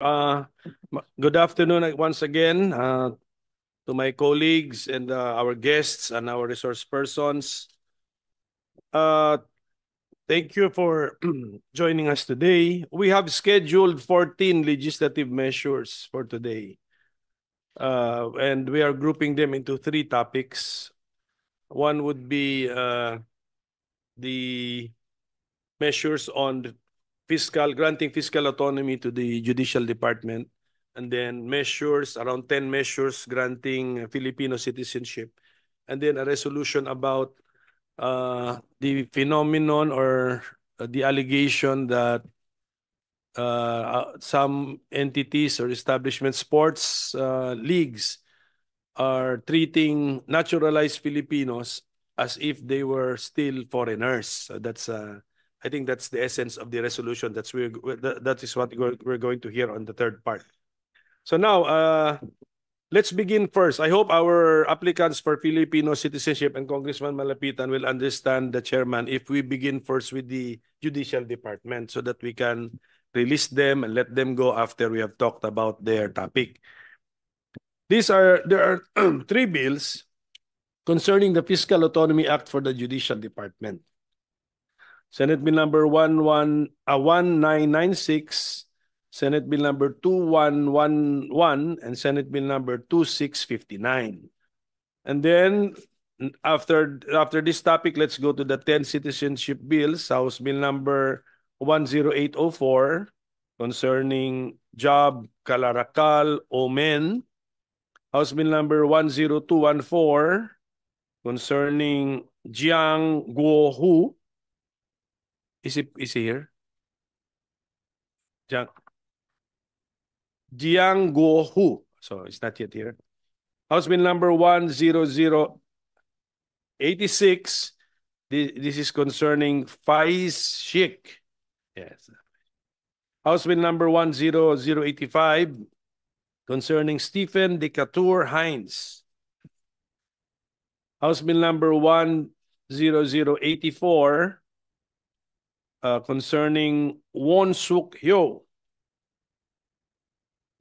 Uh, Good afternoon once again to my colleagues and our guests and our resource persons. Uh, Thank you for joining us today. We have scheduled 14 legislative measures for today, and we are grouping them into three topics. One would be the measures on granting fiscal autonomy to the judicial department, and then measures, around 10 measures granting Filipino citizenship, and then a resolution about the phenomenon or the allegation that some entities or establishment sports leagues are treating naturalized Filipinos as if they were still foreigners. So I think that's the essence of the resolution. That is what we're going to hear on the third part. So now, let's begin first. I hope our applicants for Filipino citizenship and Congressman Malapitan will understand the chairman if we begin first with the judicial department so that we can release them and let them go after we have talked about their topic. There are three bills concerning the Fiscal Autonomy Act for the Judicial Department. Senate Bill number 1996, Senate Bill number 2111, and Senate Bill number 2659. And then after this topic, let's go to the 10 citizenship bills. House Bill number 10804 concerning Job Kalarakal Omen. House Bill number 10214 concerning Jiang Guohu. Is he here? Jiang Guohu. So it's not yet here. House Bill number 10086. This is concerning Faiz Sheikh. Yes. House Bill number 10085 concerning Stephen Decatur Hines. House Bill number 10084 concerning Won Suk Hyo.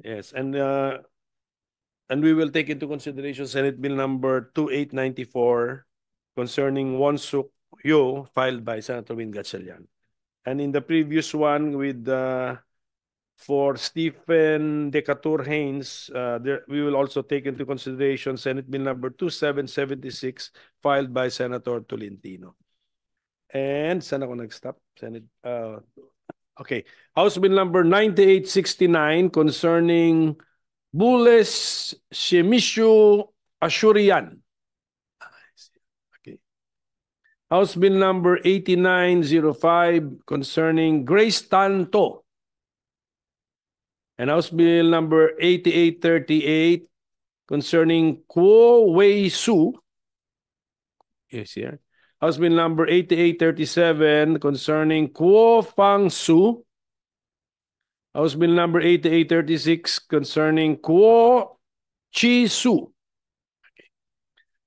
Yes, and we will take into consideration Senate Bill number 2894 concerning Won Suk Hyo filed by Senator Win Gatchalian. And in the previous one with for Stephen Decatur Haynes, we will also take into consideration Senate Bill number 2776 filed by Senator Tolentino. And saan ako nag-stop? Okay. House Bill number 9869 concerning Bules Shemishu Ashurian. Okay. House Bill number 8905 concerning Grace Tanto. And House Bill number 8838 concerning Kuo Wei Su. Yes, here. House Bill number 8837 concerning Kuo Fang Su. House Bill number 8836 concerning Kuo Chi Su. Okay.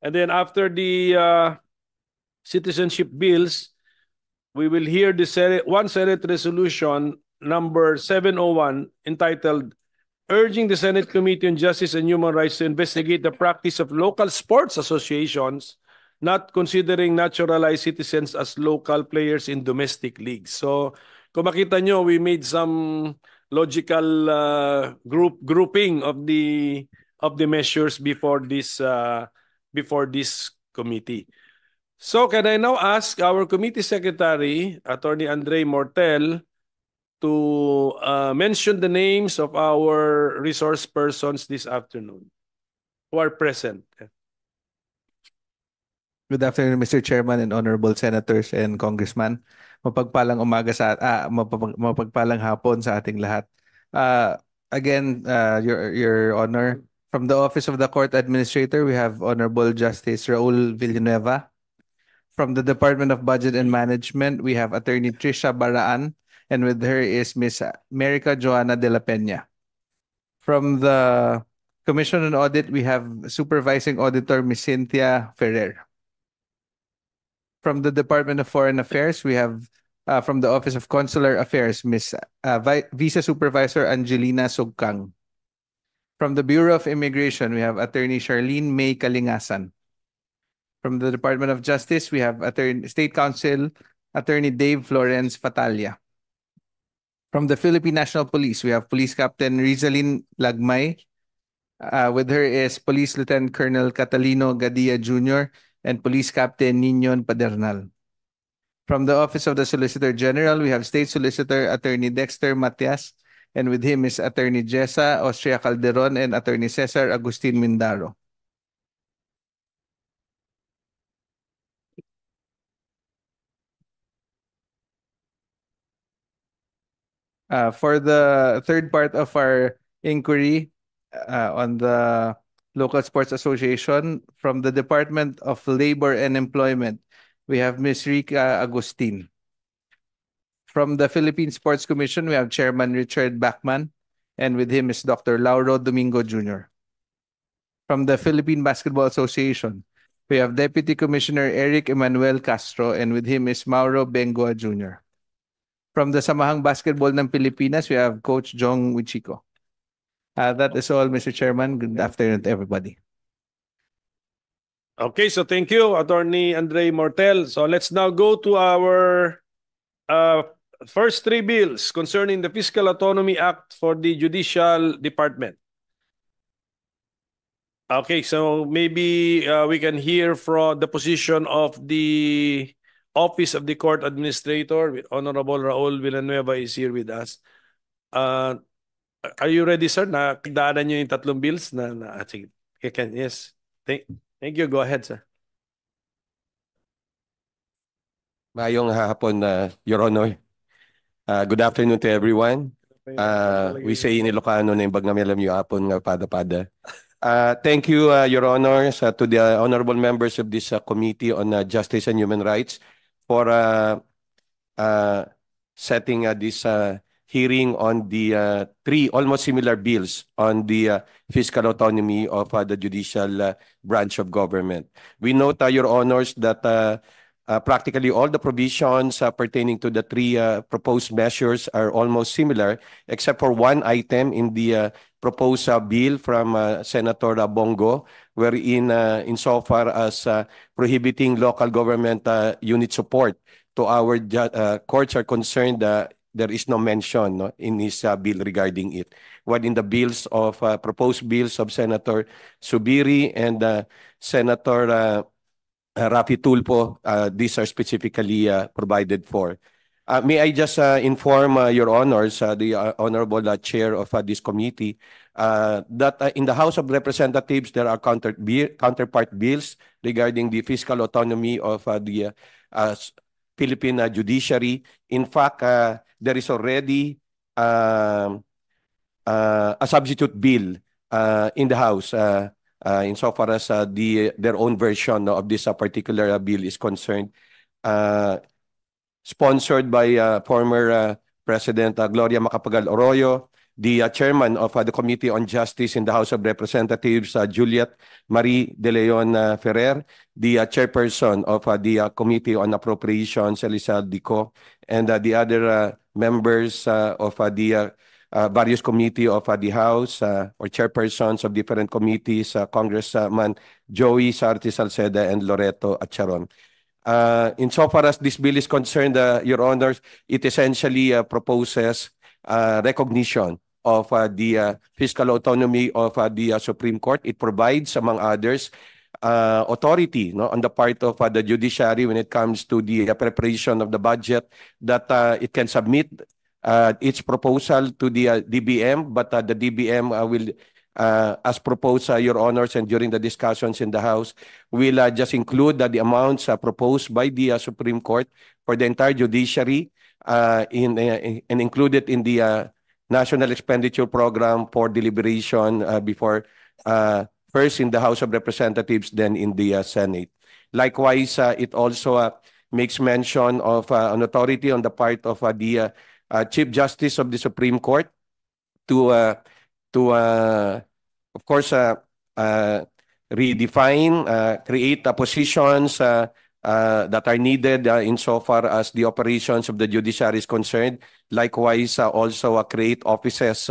And then after the citizenship bills, we will hear the Senate resolution number 701 entitled Urging the Senate Committee on Justice and Human Rights to investigate the practice of local sports associations not considering naturalized citizens as local players in domestic leagues. So, kung makita nyo, we made some logical grouping of the measures before this committee. So, can I now ask our committee secretary, Attorney Andre Mortel, to mention the names of our resource persons this afternoon who are present. Good afternoon, Mr. Chairman and honorable senators and congressman. Mapagpalang umaga mapagpalang hapon sa ating lahat. Again, your honor, from the Office of the Court Administrator, we have Honorable Justice Raul Villanueva. From the Department of Budget and Management, we have Attorney Trisha Baraan, and with her is Ms. Merica Joanna de la Peña. From the Commission on Audit, we have Supervising Auditor Ms. Cynthia Ferrer. From the Department of Foreign Affairs, we have From the Office of Consular Affairs, Ms. Visa Supervisor Angelina Sugkang. From the Bureau of Immigration, we have Attorney Charlene May Kalingasan. From the Department of Justice, we have State Counsel Attorney Dave Florence Fatalia. From the Philippine National Police, we have Police Captain Rizalin Lagmay. With her is Police Lieutenant Colonel Catalino Gadia Jr. and Police Captain Ninon Padernal. From the Office of the Solicitor General, we have State Solicitor Attorney Dexter Matias, and with him is Attorney Jessa Austria Calderon and Attorney Cesar Agustin Mindaro. For the third part of our inquiry on the Local Sports Association, from the Department of Labor and Employment, we have Ms. Rica Agustin. From the Philippine Sports Commission, we have Chairman Richard Bachman, and with him is Dr. Lauro Domingo Jr. From the Philippine Basketball Association, we have Deputy Commissioner Eric Emmanuel Castro, and with him is Mauro Bengoa Jr. From the Samahang Basketball ng Pilipinas, we have Coach Jong Wichiko. That is all, Mr. Chairman. Good afternoon to everybody. Okay, so thank you, Attorney Andre Mortel. So let's now go to our first three bills concerning the Fiscal Autonomy Act for the Judicial Department. Okay, so maybe we can hear from the position of the Office of the Court Administrator. Honorable Raul Villanueva is here with us. Are you ready, sir? Nakadaanan niyo yung tatlong bills? Sige. Yes. Thank you. Go ahead, sir. Mayong hapon, Your Honor. Good afternoon to everyone. We say in Ilocano na yung bag namin alam yung hapon nga pada-pada. Thank you, Your Honors, to the honorable members of this Committee on Justice and Human Rights for setting this hearing on the three almost similar bills on the fiscal autonomy of the judicial branch of government. We note, Your Honors, that practically all the provisions pertaining to the three proposed measures are almost similar, except for one item in the proposed bill from Senator Bongo, wherein insofar as prohibiting local government unit support to our courts are concerned, there is no mention in his bill regarding it. What in the bills of proposed bills of Senator Subiri and Senator Rafi Tulfo, these are specifically provided for. May I just inform Your Honors, the Honorable Chair of this committee, that in the House of Representatives, there are counterpart bills regarding the fiscal autonomy of the Philippine judiciary. In fact, there is already a substitute bill in the House insofar as their own version of this particular bill is concerned, sponsored by former President Gloria Macapagal Arroyo, the chairman of the Committee on Justice in the House of Representatives, Juliet Marie De Leon Ferrer, the chairperson of the Committee on Appropriations, Elisa Dico, and the other members of the various committee of the House or chairpersons of different committees, Congressman Joey Sarti Salceda and Loreto Acharon. Insofar as this bill is concerned, Your Honors, it essentially proposes recognition of the fiscal autonomy of the Supreme Court. It provides, among others, authority on the part of the judiciary when it comes to the preparation of the budget, that it can submit its proposal to the DBM, but the DBM will, as proposed, Your Honors, and during the discussions in the House, will just include the amounts proposed by the Supreme Court for the entire judiciary and included in the National Expenditure Program for deliberation before first in the House of Representatives, then in the Senate. Likewise, it also makes mention of an authority on the part of the Chief Justice of the Supreme Court to of course, redefine, create positions that are needed insofar as the operations of the judiciary is concerned. Likewise, also create offices